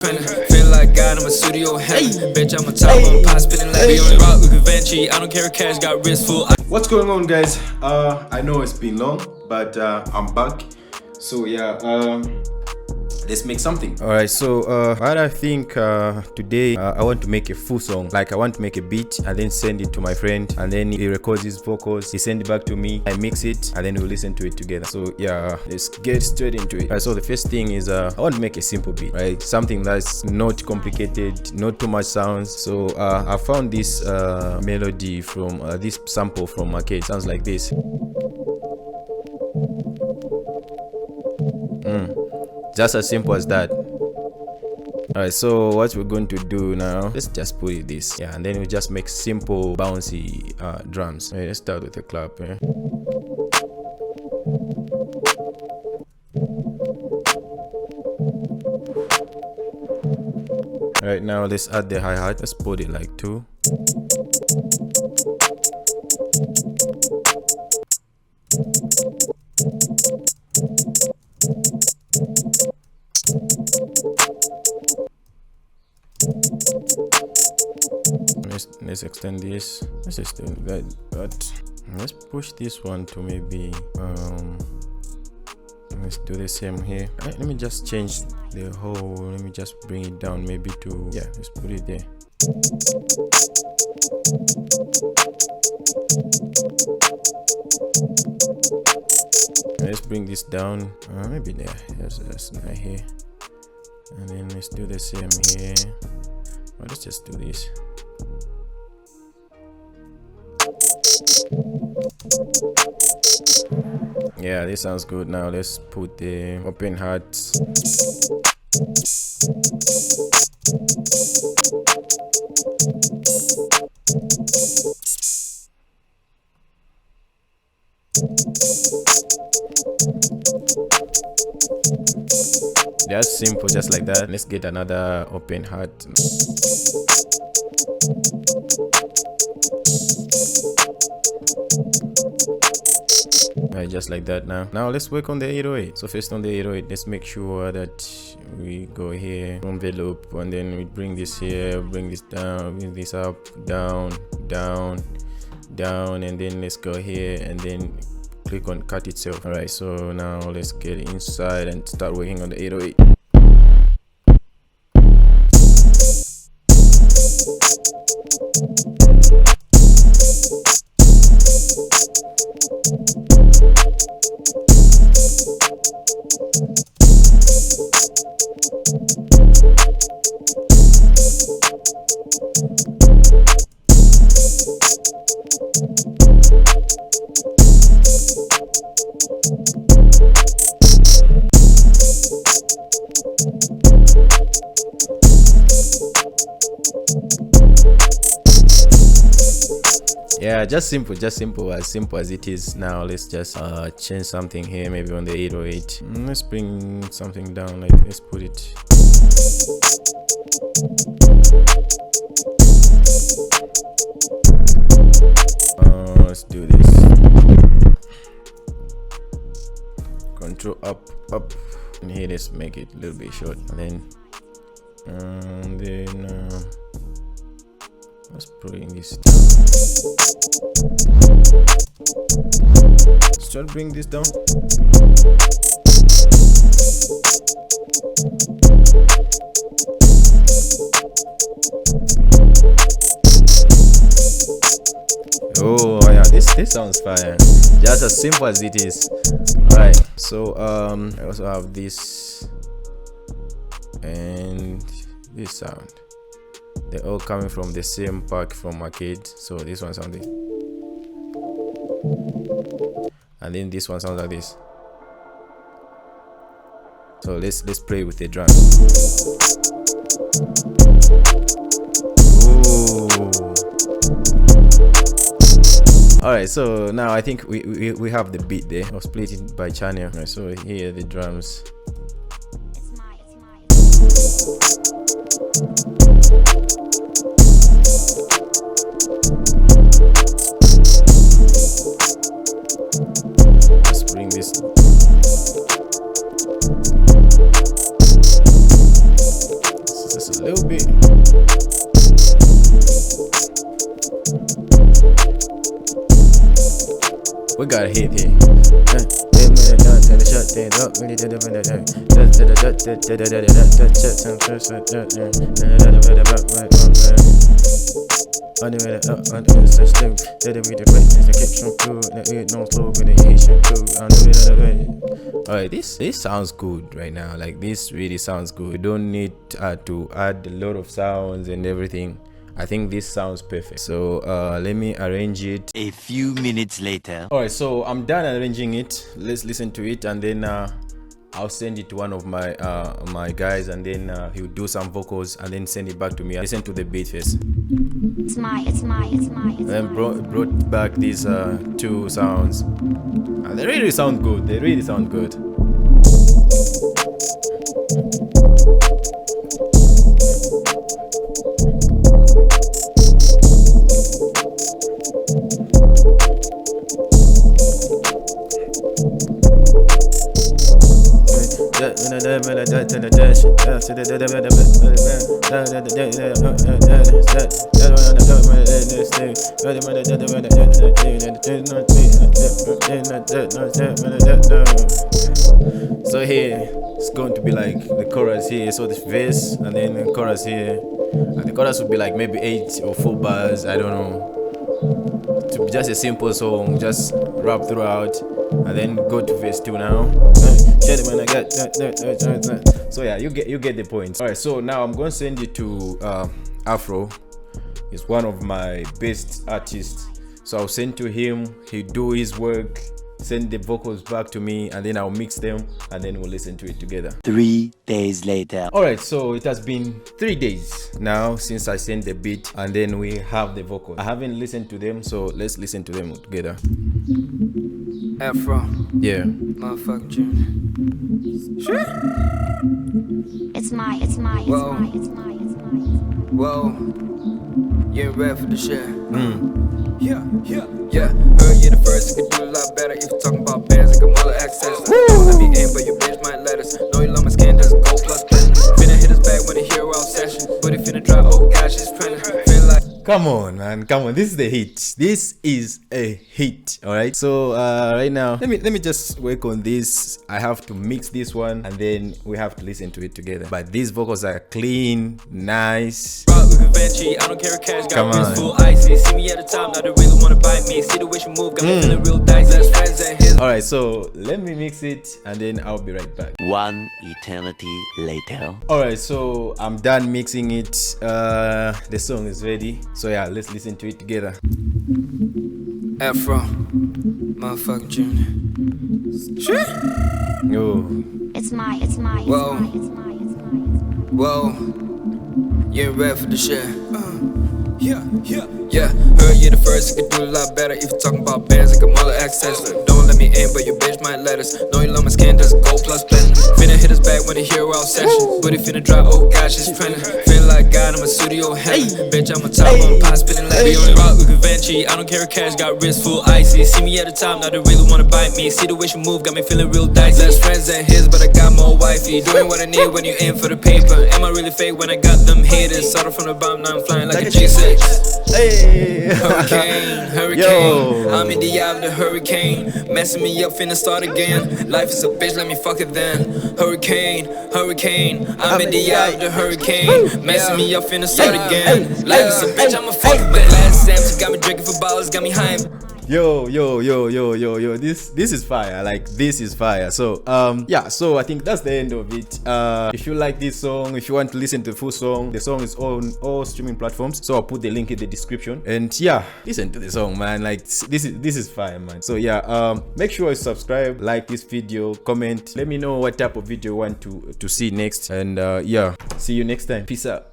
Feel like God, I'm a studio heaven. Bitch, I'm a top on pot, spinning like we only rock with Vinci. I don't care if cash got wrist full. What's going on, guys? I know it's been long, but I'm back. So yeah, let's make something. All right, so what I think today I want to make a full song. Like I want to make a beat and then send it to my friend, and then he records his vocals, he send it back to me, I mix it, and then we'll listen to it together. So yeah, let's get straight into it. All right, so the first thing is I want to make a simple beat, right? Something that's not complicated, not too much sounds. So I found this melody from this sample from Arcade. Sounds like this. Just as simple as that. Alright, so what we're going to do now, let's just put it this, yeah, and then we just make simple bouncy drums. Right, let's start with a clap. Alright, now let's add the hi-hat. Let's put it like 2. Let's extend this. Let's extend that. Let's push this one to maybe let's do the same here. Right, let me just change the whole, let me just bring it down maybe to, yeah, let's put it there. Let's bring this down, maybe there. That's not here. And then let's do the same here. Well, let's just do this. Yeah, this sounds good. Now let's put the open hearts. That's simple, just like that. Let's get another open heart. Right, just like that. Now let's work on the 808. So first on the 808, let's make sure that we go here, envelope, and then we bring this here, bring this down, bring this up, down, down, down, and then let's go here and then click on cut itself. All right, so now let's get inside and start working on the 808. Yeah, just simple as it is. Now let's just change something here, maybe on the 808. Let's bring something down, like let's put it. Let's do this. Control up, and here let's make it a little bit short, and then let's bring this down. Let's try to bring this down. Oh yeah, this sounds fire. Just as simple as it is. Alright, so I also have this and this sound. They're all coming from the same pack from Arcade. So this one sounds like, and then this one sounds like this. So let's play with the drums. Alright, so now I think we have the beat there. I'll split it by channel. Right, so here are the drums. Let's bring this. a little bit. We got a hit here. Alright, this sounds good right now. Like, this really sounds good. We don't need to add a lot of sounds and everything. I think this sounds perfect. So let me arrange it. A few minutes later. Alright, so I'm done arranging it. Let's listen to it, and then I'll send it to one of my my guys, and then he'll do some vocals and then send it back to me. I listen to the beat first. It's my. And then brought back these two sounds, and they really sound good. They really sound good. So here it's going to be like the chorus here, so this verse and then the chorus here, and the chorus would be like maybe 8 or 4 bars, I don't know. To be just a simple song, just rap throughout and then go to verse 2 now. So yeah, you get the point. Alright, so now I'm going to send it to Afro. He's one of my best artists, so I'll send to him. He'll do his work, send the vocals back to me, and then I'll mix them, and then we'll listen to it together. 3 days later. Alright, so it has been 3 days now since I sent the beat, and then we have the vocals. I haven't listened to them, so let's listen to them together. Afro. Yeah. Motherfucking Junior. It's my. Whoa. You ain't ready for the shit. Yeah. Heard you the first, you could do a lot better. If you're talking about bands, like a mother access. Don't let me in, but your bitch might let us. Know you love my skin, doesn't go plus platinum. Finna hit us back when the hero session. But if finna drop, oh gosh, it's printing. Feel like. Come on, man, come on. This is the hit. This is a hit. All right, so right now let me just work on this. I have to mix this one, and then we have to listen to it together. But these vocals are clean, nice. I don't care if cash got wrist full icy. See me at the time, now they really wanna bite me. See the way she move, got me feeling real dicey. That's friends and his. Alright, so let me mix it, and then I'll be right back. 1 eternity later. Alright, so I'm done mixing it. The song is ready. So yeah, let's listen to it together. Afro, motherfucking Junior. Yo. It's my. Whoa. You ain't ready for the shit. Yeah. Heard you the first, you could do a lot better. If you're talking about bands, like a mother access. Don't let me in, but your bitch might let us. Know you love my skin, doesn't go plus platinum. Finna hit us back when the hero session. But if finna drop, oh gosh, it's printing. Feel like God, I'm a studio heaven. Bitch, I'm a top on pot spinning like on rock with Vinci. I don't care if cash got wrist full icy. See me at the time, now they really wanna bite me. See the way she move, got me feeling real dicey. Less friends than his, but I got more wifey. Doing what I need when you in for the paper. Am I really fake when I got them haters? Started from the bottom, now I'm flying like a G6. Hey. Hurricane. Yo. I'm in the eye of the hurricane. Messing me up, finna start again. Life is a bitch, let me fuck it then. Hurricane. I'm in the eye of the hurricane. Messing me up, finna start again. Life is a bitch, I'ma fuck it. My glass is empty, got me drinking for bottles, got me high. Yo, this is fire. Like, this is fire. So yeah, so I think that's the end of it. If you like this song, if you want to listen to the full song, the song is on all streaming platforms, so I'll put the link in the description. And yeah, listen to the song, man. Like, this is fire, man. So yeah, make sure you subscribe, like this video, comment, let me know what type of video you want to see next. And yeah, see you next time. Peace out.